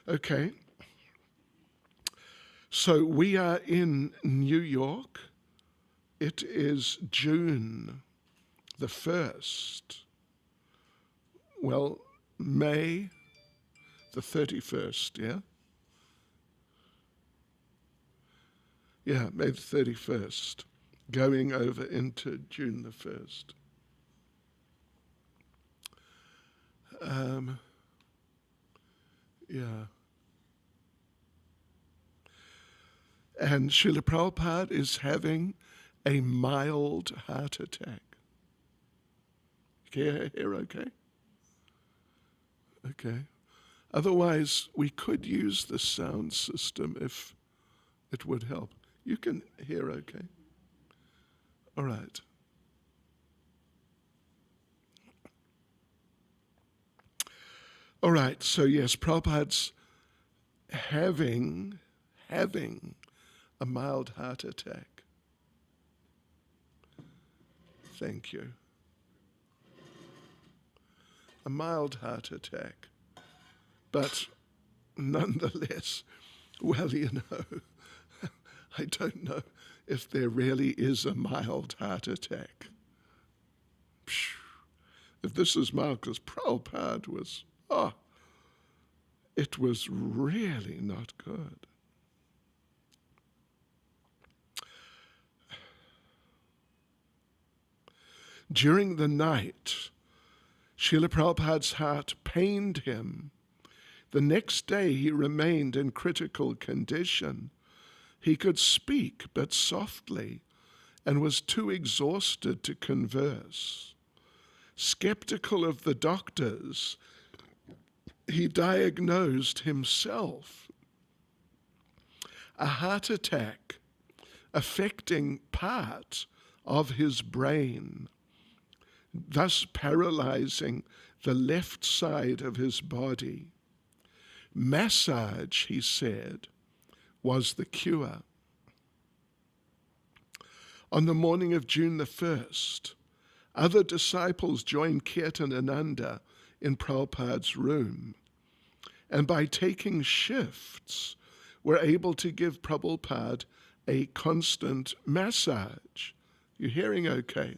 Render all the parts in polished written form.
Okay. So we are in New York. It is June the 1st. Well, May the 31st, yeah? Yeah, May the 31st, going over into June the 1st. Yeah. And Srila Prabhupada is having a mild heart attack. Can you hear okay? Okay. Otherwise, we could use the sound system if it would help. You can hear okay? All right. All right, so yes, Prabhupada's having a mild heart attack. Thank you. A mild heart attack. But nonetheless, well, I don't know if there really is a mild heart attack. If this is mild, because Prabhupada was, it was really not good. During the night, Srila Prabhupada's heart pained him. The next day he remained in critical condition. He could speak but softly and was too exhausted to converse. Skeptical of the doctors, he diagnosed himself a heart attack affecting part of his brain, thus paralyzing the left side of his body. Massage, he said, was the cure. On the morning of June the 1st, other disciples joined Kirtanananda in Prabhupada's room, and by taking shifts, were able to give Prabhupada a constant massage. You hearing okay?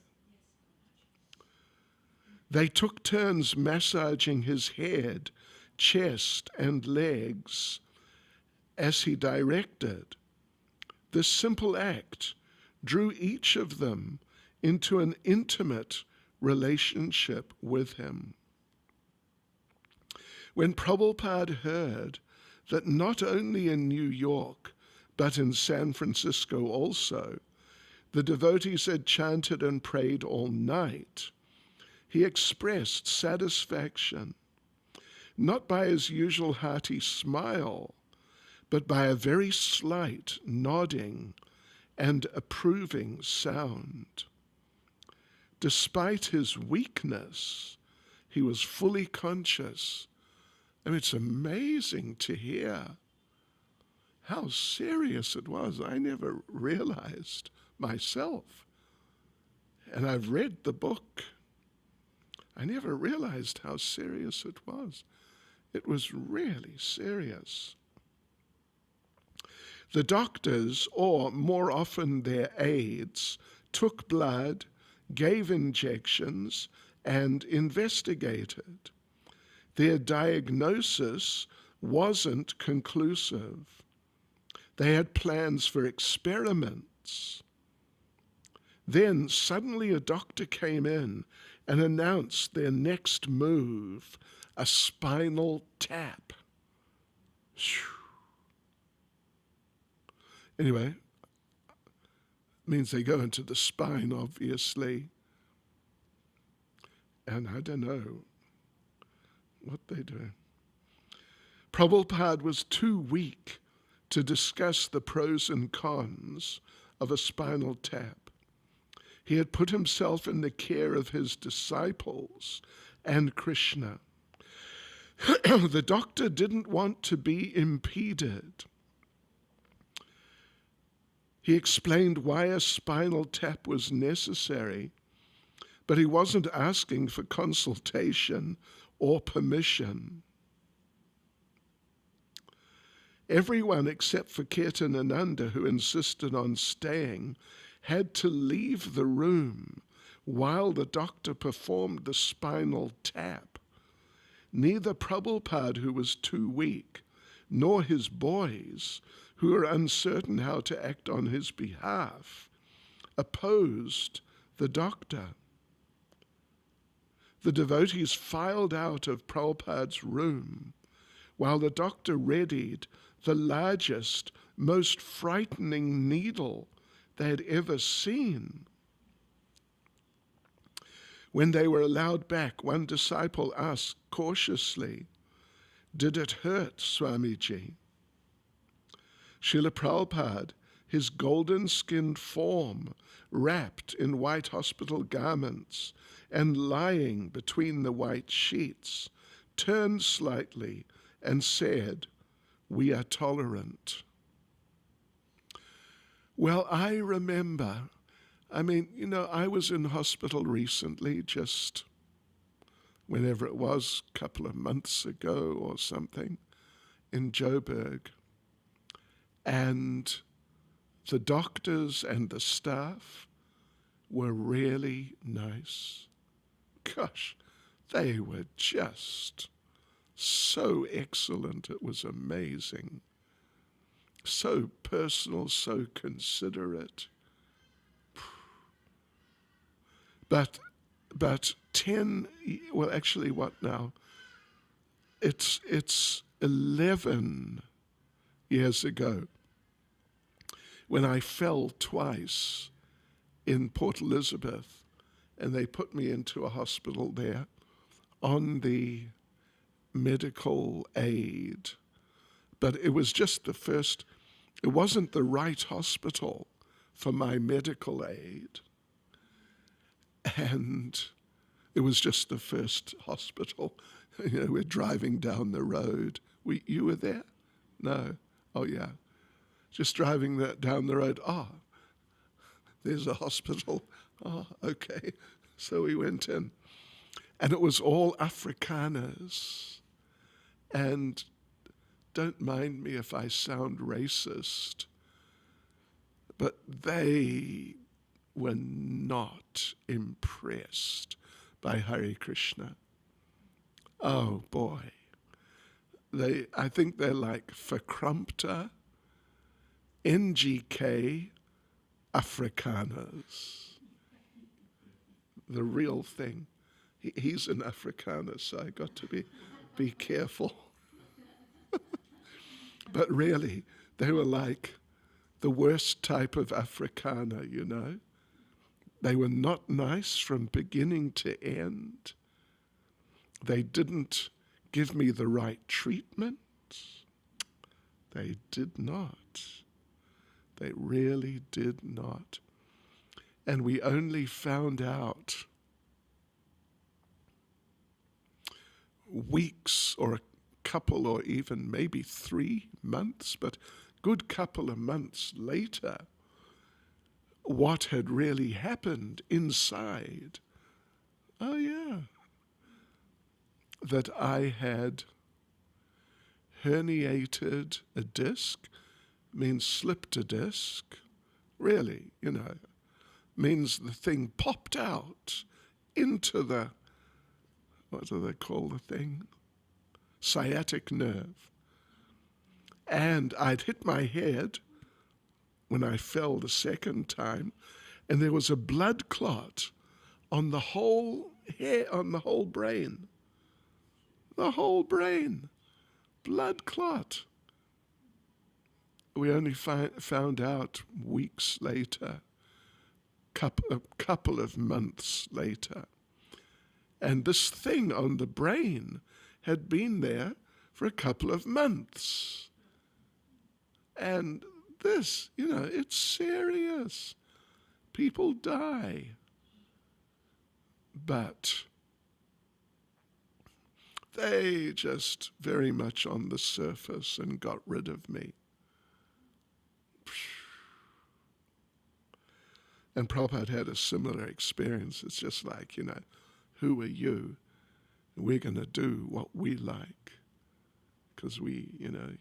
They took turns massaging his head, chest, and legs as he directed. This simple act drew each of them into an intimate relationship with him. When Prabhupada heard that not only in New York, but in San Francisco also, the devotees had chanted and prayed all night, he expressed satisfaction, not by his usual hearty smile, but by a very slight nodding and approving sound. Despite his weakness, he was fully conscious. I mean, it's amazing to hear how serious it was. I never realized myself. And I've read the book. I never realized how serious it was. It was really serious. The doctors, or more often their aides, took blood, gave injections, and investigated. Their diagnosis wasn't conclusive. They had plans for experiments. Then suddenly a doctor came in and announced their next move, a spinal tap. Anyway, means they go into the spine, obviously. And I don't know what they do. Prabhupada was too weak to discuss the pros and cons of a spinal tap. He had put himself in the care of his disciples and Krishna. The doctor didn't want to be impeded. He explained why a spinal tap was necessary, but he wasn't asking for consultation or permission. Everyone except for Kirtanananda, who insisted on staying, had to leave the room while the doctor performed the spinal tap. Neither Prabhupada, who was too weak, nor his boys, who were uncertain how to act on his behalf, opposed the doctor. The devotees filed out of Prabhupada's room while the doctor readied the largest, most frightening needle they had ever seen. When they were allowed back, one disciple asked cautiously, "Did it hurt, Swamiji?" Srila Prabhupada, his golden-skinned form wrapped in white hospital garments and lying between the white sheets, turned slightly and said, "We are tolerant." Well, I remember, I was in hospital recently, just whenever it was, a couple of months ago or something, in Joburg. And the doctors and the staff were really nice. Gosh, they were just so excellent. It was amazing. So personal, so considerate. But 10, well, actually, what now? It's 11 years ago when I fell twice in Port Elizabeth, and they put me into a hospital there on the medical aid. But it was just the first, it wasn't the right hospital for my medical aid. And it was just the first hospital. We're driving down the road. You were there? No. Oh, yeah. Just driving down the road. There's a hospital. Okay. So we went in. And it was all Afrikaners. And don't mind me if I sound racist, but they were not impressed by Hare Krishna. Oh boy. I think they're like verkrampte, NGK Afrikaners. The real thing. He's an Afrikaner, so I got to be careful. But really, they were like the worst type of Afrikaner, They were not nice from beginning to end. They didn't give me the right treatment. They did not. They really did not. And we only found out weeks or a couple or even maybe 3 months, but good couple of months later, what had really happened inside. Oh yeah. That I had herniated a disc, means slipped a disc, really, means the thing popped out into the, what do they call the thing? Sciatic nerve. And I'd hit my head when I fell the second time, and there was a blood clot on the whole hair, on the whole brain. The whole brain. Blood clot. We only found out weeks later, a couple of months later. And this thing on the brain had been there for a couple of months. And this, it's serious. People die. But they just very much on the surface and got rid of me. And Prabhupada had a similar experience. It's just like, who are you? We're going to do what we like. because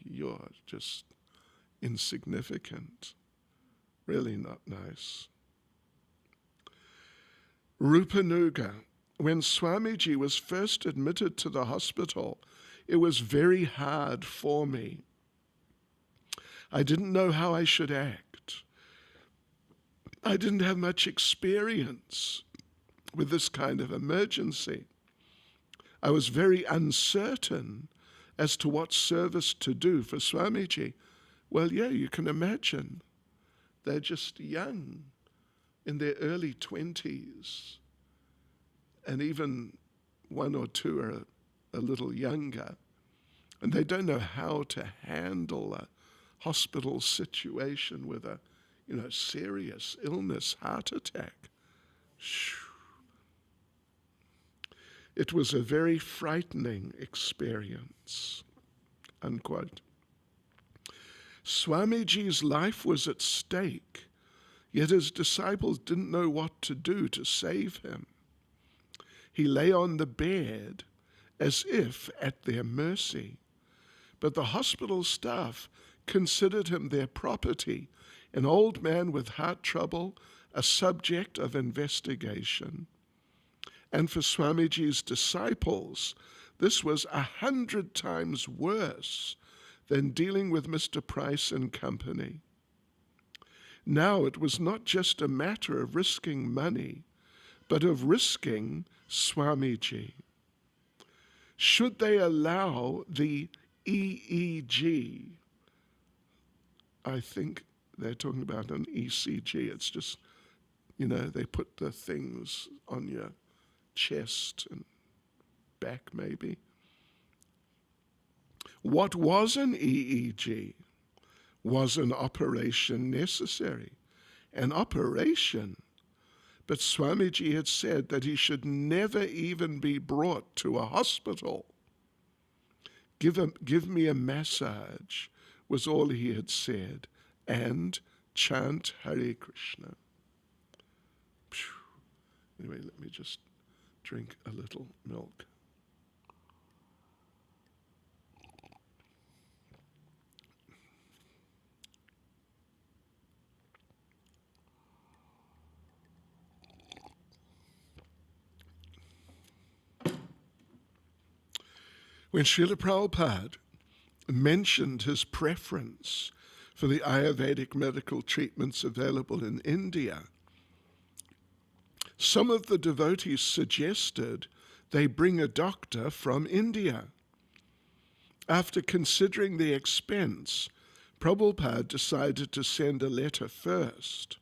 you're just insignificant. Really not nice. Rupanuga. When Swamiji was first admitted to the hospital, it was very hard for me. I didn't know how I should act. I didn't have much experience with this kind of emergency. I was very uncertain as to what service to do for Swamiji. Well, yeah, you can imagine. They're just young, in their early 20s, and even one or two are a little younger, and they don't know how to handle a hospital situation with a, serious illness, heart attack. It was a very frightening experience, unquote. Swamiji's life was at stake, yet his disciples didn't know what to do to save him. He lay on the bed as if at their mercy, but the hospital staff considered him their property, an old man with heart trouble, a subject of investigation. And for Swamiji's disciples, this was 100 times worse than dealing with Mr. Price and company. Now it was not just a matter of risking money, but of risking Swamiji. Should they allow the EEG? I think they're talking about an ECG. It's just, they put the things on your chest and back maybe. What was an EEG? Was an operation necessary? An operation? But Swamiji had said that he should never even be brought to a hospital. Give me a massage was all he had said, and chant Hare Krishna. Anyway, let me just drink a little milk. When Srila Prabhupada mentioned his preference for the Ayurvedic medical treatments available in India, some of the devotees suggested they bring a doctor from India. After considering the expense, Prabhupada decided to send a letter first.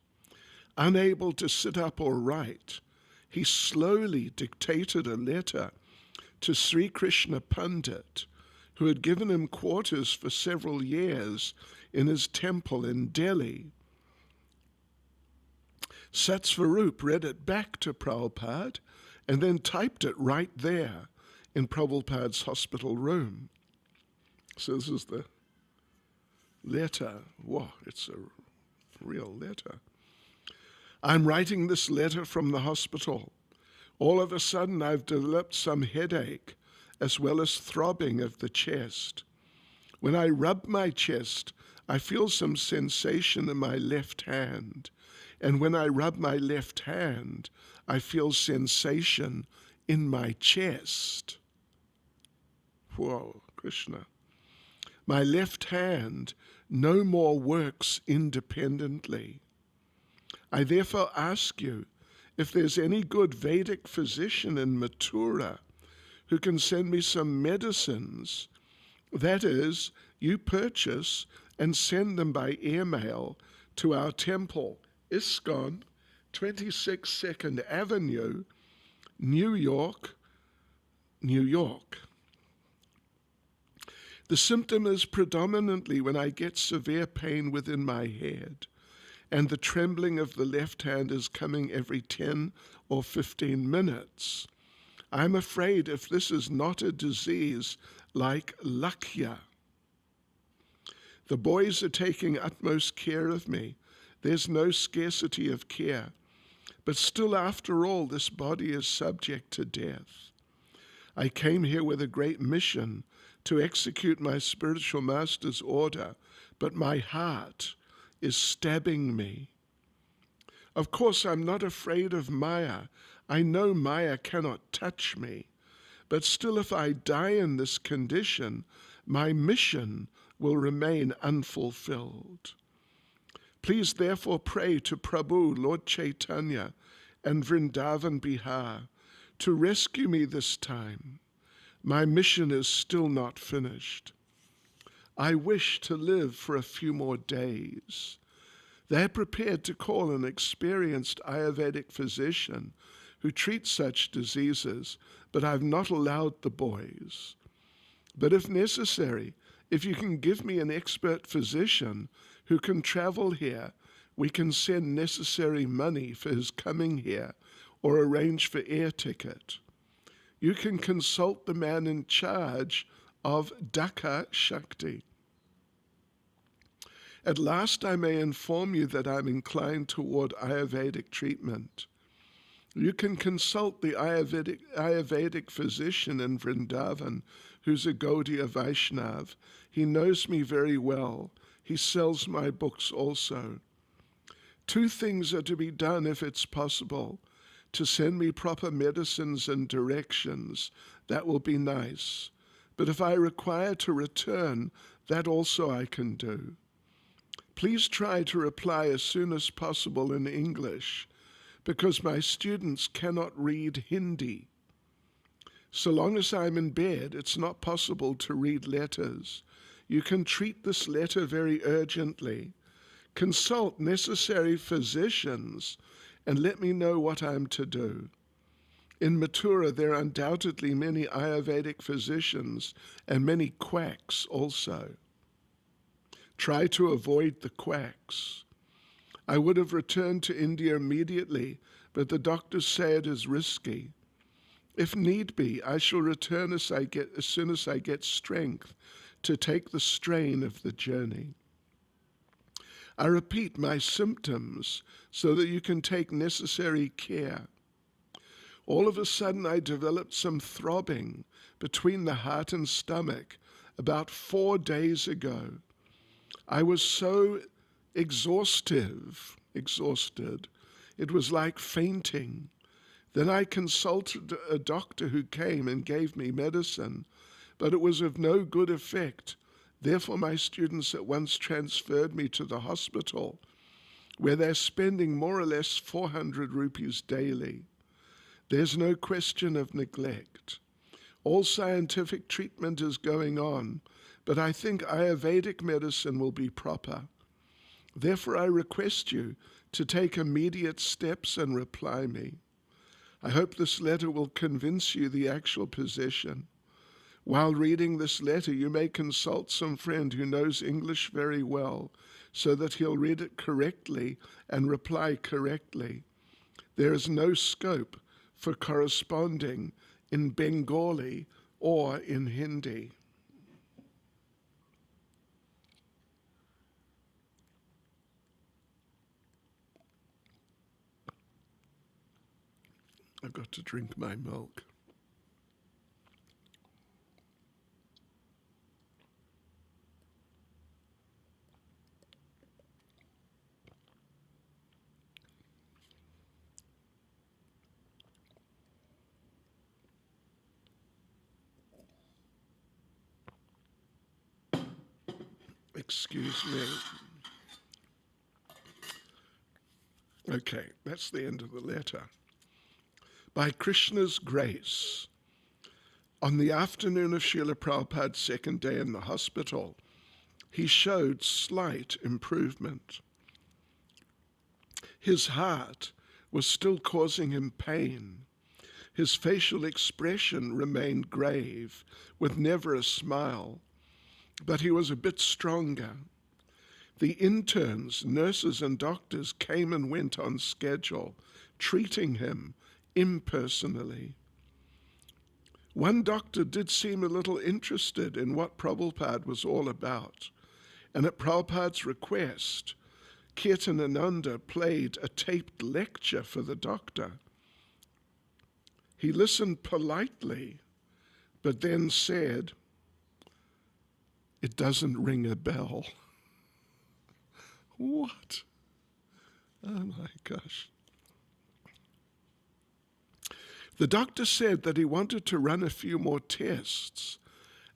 Unable to sit up or write, he slowly dictated a letter to Sri Krishna Pandit, who had given him quarters for several years in his temple in Delhi. Satsvarup read it back to Prabhupada and then typed it right there in Prabhupada's hospital room. So this is the letter. Whoa, it's a real letter. I'm writing this letter from the hospital. All of a sudden, I've developed some headache as well as throbbing of the chest. When I rub my chest, I feel some sensation in my left hand. And when I rub my left hand, I feel sensation in my chest. Whoa, Krishna. My left hand no more works independently. I therefore ask you, if there's any good Vedic physician in Mathura who can send me some medicines, that is, you purchase and send them by airmail to our temple, ISKCON, 26 2nd Avenue, New York, New York. The symptom is predominantly when I get severe pain within my head, and the trembling of the left hand is coming every 10 or 15 minutes. I'm afraid if this is not a disease like Lakya. The boys are taking utmost care of me. There's no scarcity of care. But still, after all, this body is subject to death. I came here with a great mission to execute my spiritual master's order, but my heart is stabbing me. Of course, I'm not afraid of Maya. I know Maya cannot touch me. But still, if I die in this condition, my mission will remain unfulfilled. Please therefore pray to Prabhu, Lord Chaitanya, and Vrindavan Bihar to rescue me this time. My mission is still not finished. I wish to live for a few more days. They're prepared to call an experienced Ayurvedic physician who treats such diseases, but I've not allowed the boys. But if necessary, if you can give me an expert physician who can travel here, we can send necessary money for his coming here or arrange for air ticket. You can consult the man in charge of Dhaka Shakti. At last I may inform you that I'm inclined toward Ayurvedic treatment. You can consult the Ayurvedic physician in Vrindavan, who's a Gaudiya Vaishnav. He knows me very well. He sells my books also. 2 things are to be done if it's possible. To send me proper medicines and directions, that will be nice. But if I require to return, that also I can do. Please try to reply as soon as possible in English, because my students cannot read Hindi. So long as I'm in bed, it's not possible to read letters. You can treat this letter very urgently. Consult necessary physicians and let me know what I'm to do. In Mathura, there are undoubtedly many Ayurvedic physicians and many quacks also. Try to avoid the quacks. I would have returned to India immediately, but the doctors say it is risky. If need be, I shall return as soon as I get strength to take the strain of the journey. I repeat my symptoms so that you can take necessary care. All of a sudden, I developed some throbbing between the heart and stomach about 4 days ago. I was so exhausted. It was like fainting. Then I consulted a doctor who came and gave me medicine, but it was of no good effect. Therefore, my students at once transferred me to the hospital, where they're spending more or less 400 rupees daily. There's no question of neglect. All scientific treatment is going on, but I think Ayurvedic medicine will be proper. Therefore, I request you to take immediate steps and reply me. I hope this letter will convince you the actual position. While reading this letter, you may consult some friend who knows English very well, so that he'll read it correctly and reply correctly. There is no scope for corresponding in Bengali or in Hindi. I've got to drink my milk. Excuse me. Okay, that's the end of the letter. By Krishna's grace, on the afternoon of Srila Prabhupada's second day in the hospital, he showed slight improvement. His heart was still causing him pain. His facial expression remained grave, with never a smile, but he was a bit stronger. The interns, nurses, and doctors came and went on schedule, treating him impersonally. One doctor did seem a little interested in what Prabhupada was all about, and at Prabhupada's request, Kirtanananda played a taped lecture for the doctor. He listened politely, but then said, "It doesn't ring a bell." What? Oh my gosh. The doctor said that he wanted to run a few more tests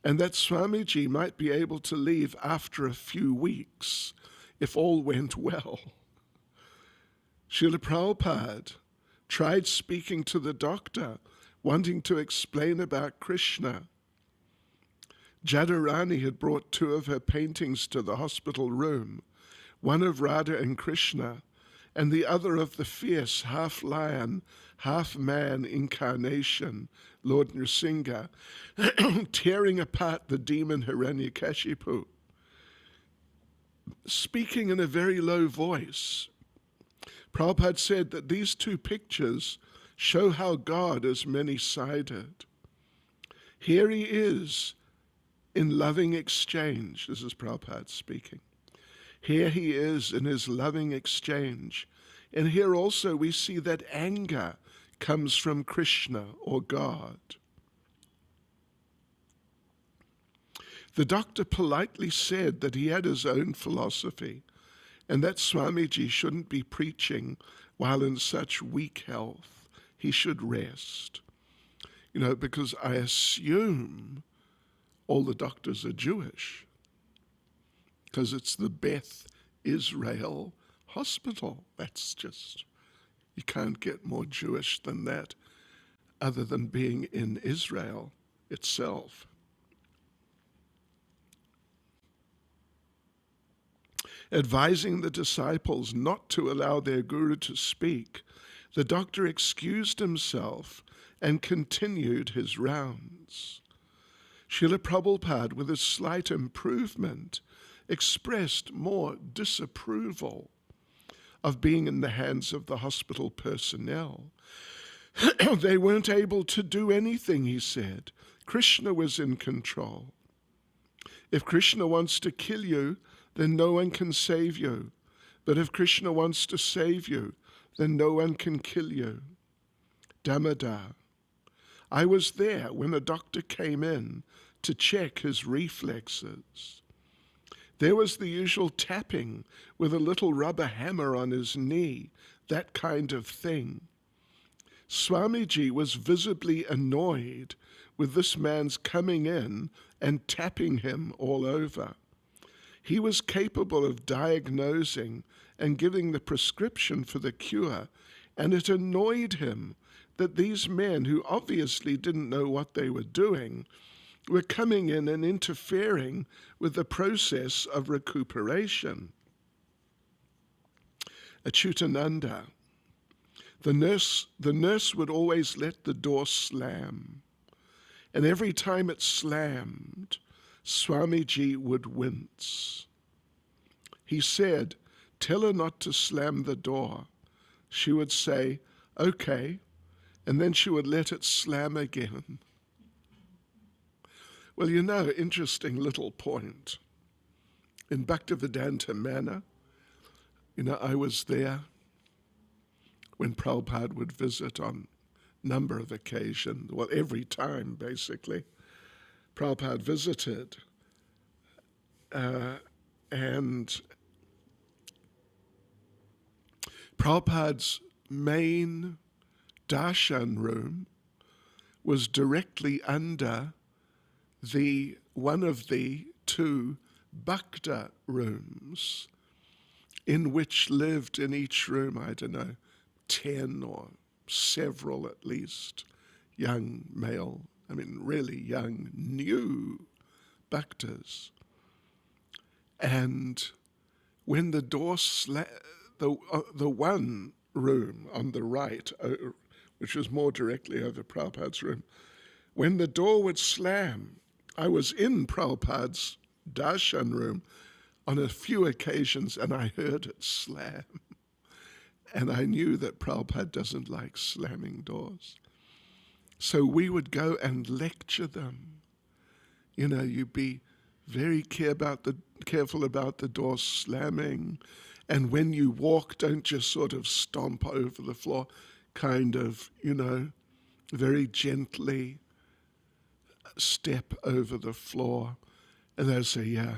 and that Swamiji might be able to leave after a few weeks if all went well. Srila Prabhupada tried speaking to the doctor, wanting to explain about Krishna. Jadharani had brought 2 of her paintings to the hospital room, one of Radha and Krishna, and the other of the fierce half-lion, half-man incarnation, Lord Nrsimha, tearing apart the demon Hiranyakashipu. Speaking in a very low voice, Prabhupada said that these 2 pictures show how God is many-sided. Here he is in loving exchange. This is Prabhupada speaking. Here he is in his loving exchange. And here also we see that anger comes from Krishna or God. The doctor politely said that he had his own philosophy and that Swamiji shouldn't be preaching while in such weak health. He should rest. Because I assume all the doctors are Jewish, because it's the Beth Israel Hospital. That's just, you can't get more Jewish than that, other than being in Israel itself. Advising the disciples not to allow their guru to speak, the doctor excused himself and continued his rounds. Srila Prabhupada, with a slight improvement, expressed more disapproval of being in the hands of the hospital personnel. They weren't able to do anything, he said. Krishna was in control. If Krishna wants to kill you, then no one can save you. But if Krishna wants to save you, then no one can kill you. Damodar. I was there when a doctor came in to check his reflexes. There was the usual tapping with a little rubber hammer on his knee, that kind of thing. Swamiji was visibly annoyed with this man's coming in and tapping him all over. He was capable of diagnosing and giving the prescription for the cure, and it annoyed him that these men, who obviously didn't know what they were doing, were coming in and interfering with the process of recuperation. Achyutananda, the nurse would always let the door slam, and every time it slammed, Swamiji would wince. He said, "Tell her not to slam the door." She would say, "Okay," and then she would let it slam again. Well, interesting little point. In Bhaktivedanta Manor, I was there when Prabhupada would visit on a number of occasions, well, every time, basically. Prabhupada visited, and Prabhupada's main darshan room was directly under one of the 2 bhakta rooms, in which lived in each room, 10 or several at least, young male, really young, new bhaktas. And when the door the one room on the right, which was more directly over Prabhupada's room, when the door would slam, I was in Prabhupada's darshan room on a few occasions, and I heard it slam. And I knew that Prabhupada doesn't like slamming doors. So we would go and lecture them. You be very careful about the door slamming. And when you walk, don't just sort of stomp over the floor, kind of, very gently. step over the floor, and they'd say, yeah,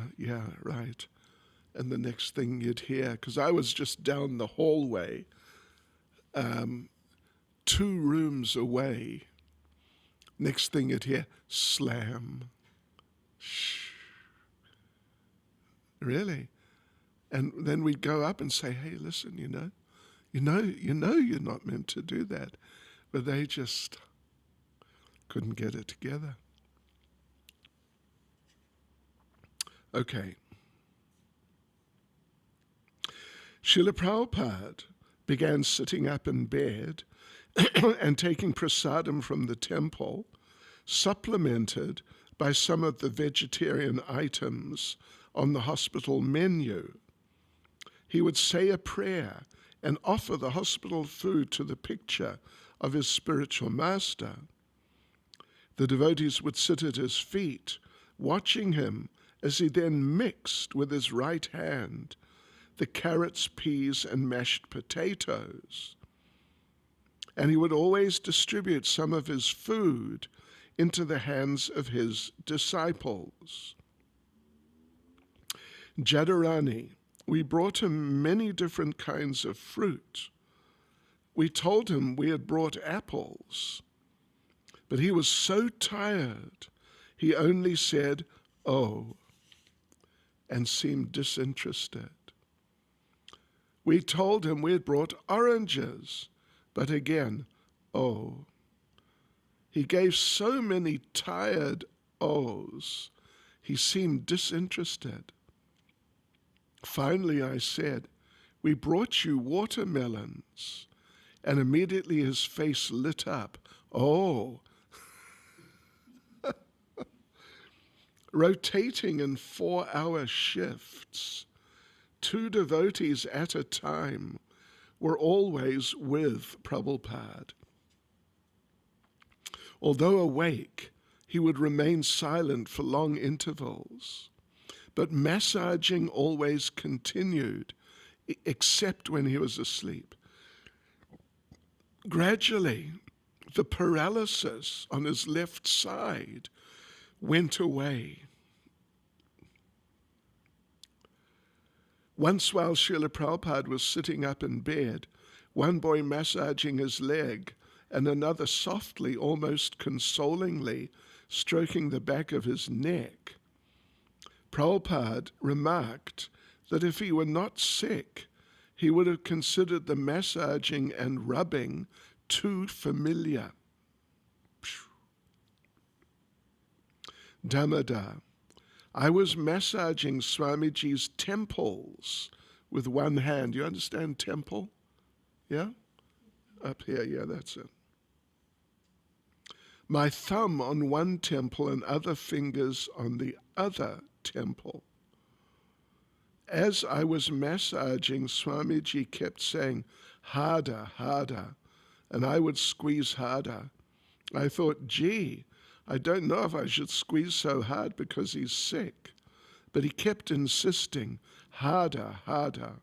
right. And the next thing you'd hear, because I was just down the hallway, 2 rooms away, next thing you'd hear, slam. Shh. Really? And then we'd go up and say, hey, listen, you know you're not meant to do that. But they just couldn't get it together. Okay. Srila Prabhupada began sitting up in bed and taking prasadam from the temple, supplemented by some of the vegetarian items on the hospital menu. He would say a prayer and offer the hospital food to the picture of his spiritual master. The devotees would sit at his feet, watching him as he then mixed with his right hand the carrots, peas, and mashed potatoes. And he would always distribute some of his food into the hands of his disciples. Jadharani, we brought him many different kinds of fruit. We told him we had brought apples, but he was so tired, he only said, oh, and seemed disinterested. We told him we had brought oranges, but again, oh. He gave so many tired ohs, he seemed disinterested. Finally, I said, we brought you watermelons, and immediately his face lit up. Oh. Rotating in 4-hour shifts, 2 devotees at a time were always with Prabhupada. Although awake, he would remain silent for long intervals, but massaging always continued, except when he was asleep. Gradually, the paralysis on his left side went away. Once while Srila Prabhupada was sitting up in bed, one boy massaging his leg and another softly, almost consolingly, stroking the back of his neck, Prabhupada remarked that if he were not sick, he would have considered the massaging and rubbing too familiar. Damodar, I was massaging Swamiji's temples with one hand. You understand temple? Yeah? Up here, yeah, that's it. My thumb on one temple and other fingers on the other temple. As I was massaging, Swamiji kept saying, harder, harder, and I would squeeze harder. I thought, gee, I don't know if I should squeeze so hard because he's sick. But he kept insisting, harder, harder.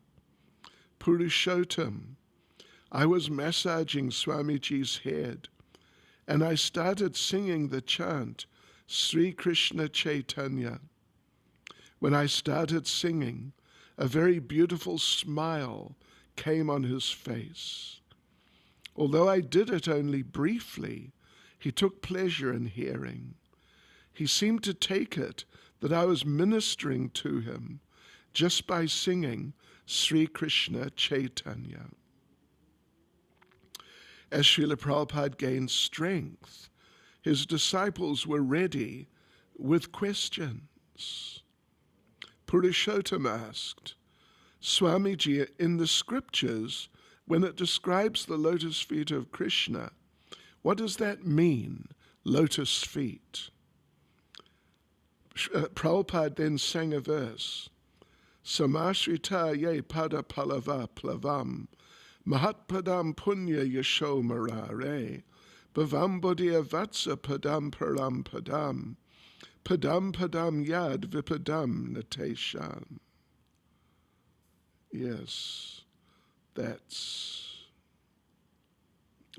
Purushottam, I was massaging Swamiji's head, and I started singing the chant, Sri Krishna Chaitanya. When I started singing, a very beautiful smile came on his face. Although I did it only briefly, he took pleasure in hearing. He seemed to take it that I was ministering to him just by singing Sri Krishna Chaitanya. As Srila Prabhupada gained strength, his disciples were ready with questions. Purushottam asked, Swamiji, in the scriptures, when it describes the lotus feet of Krishna, what does that mean, lotus feet? Prabhupada then sang a verse, Samashrita ye pada palava plavam, Mahatpadam punya yasho marare, Bhavam bodhiya vatsa padam param padam, Padam padam yad vipadam natesham. Yes, that's,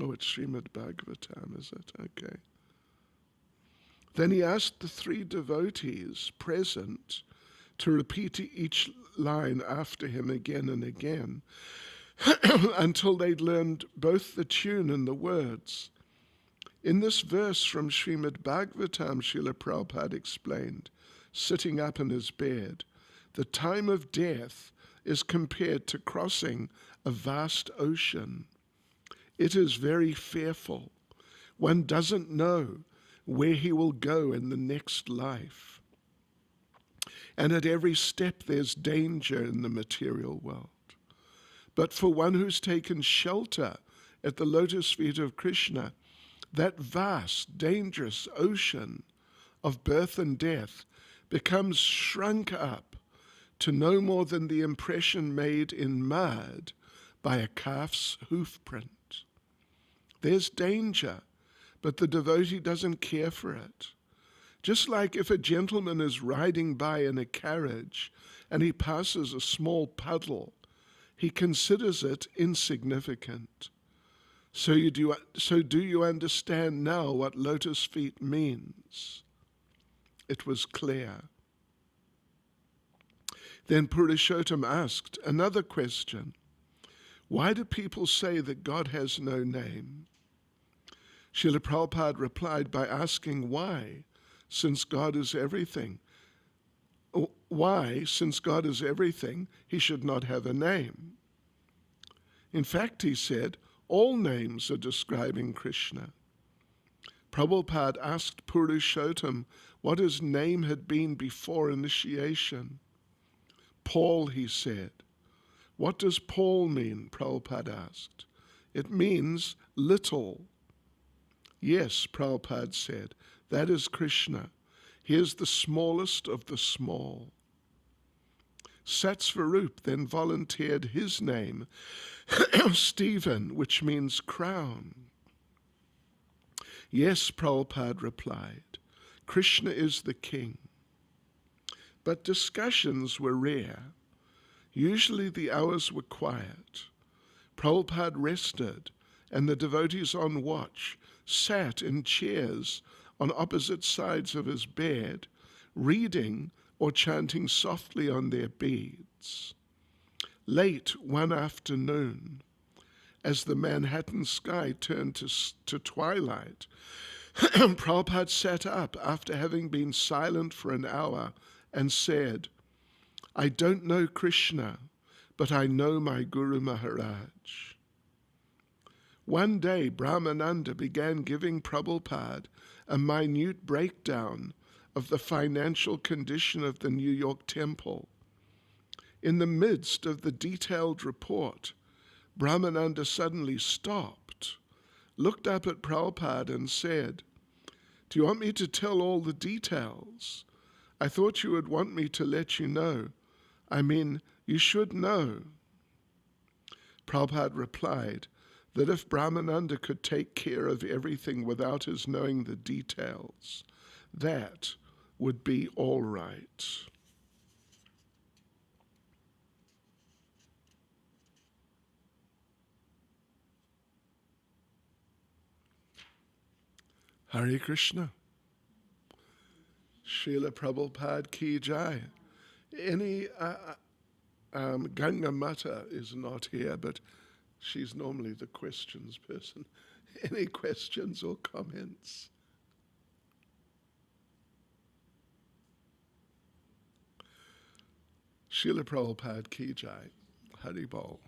oh, it's Srimad Bhagavatam, is it? Okay. Then he asked the three devotees present to repeat each line after him again and again until they'd learned both the tune and the words. In this verse from Srimad Bhagavatam, Srila Prabhupada explained, sitting up in his bed, the time of death is compared to crossing a vast ocean. It is very fearful. One doesn't know where he will go in the next life. And at every step there's danger in the material world. But for one who's taken shelter at the lotus feet of Krishna, that vast, dangerous ocean of birth and death becomes shrunk up to no more than the impression made in mud by a calf's hoof print. There's danger, but the devotee doesn't care for it. Just like if a gentleman is riding by in a carriage and he passes a small puddle, he considers it insignificant. So do you understand now what lotus feet means? It was clear. Then Purushottam asked another question. Why do people say that God has no name? Srila Prabhupada replied by asking why, since God is everything. Why, since God is everything, he should not have a name? In fact, he said, all names are describing Krishna. Prabhupada asked Purushottam what his name had been before initiation. Paul, he said. What does Paul mean? Prabhupada asked. It means little. Yes, Prabhupada said, that is Krishna. He is the smallest of the small. Satsvarup then volunteered his name, Stephen, which means crown. Yes, Prabhupada replied, Krishna is the king. But discussions were rare. Usually the hours were quiet. Prabhupada rested, and the devotees on watch sat in chairs on opposite sides of his bed, reading or chanting softly on their beads. Late one afternoon, as the Manhattan sky turned to twilight, Prabhupada sat up after having been silent for an hour and said, I don't know Krishna, but I know my Guru Maharaj. One day, Brahmananda began giving Prabhupada a minute breakdown of the financial condition of the New York temple. In the midst of the detailed report, Brahmananda suddenly stopped, looked up at Prabhupada and said, Do you want me to tell all the details? I thought you would want me to let you know. I mean, you should know. Prabhupada replied that if Brahmananda could take care of everything without his knowing the details, that would be all right. Hare Krishna. Srila Prabhupada ki jai. Ganga Mata is not here, but she's normally the questions person. Any questions or comments? Srila Prabhupada ki jai. Hari Bol.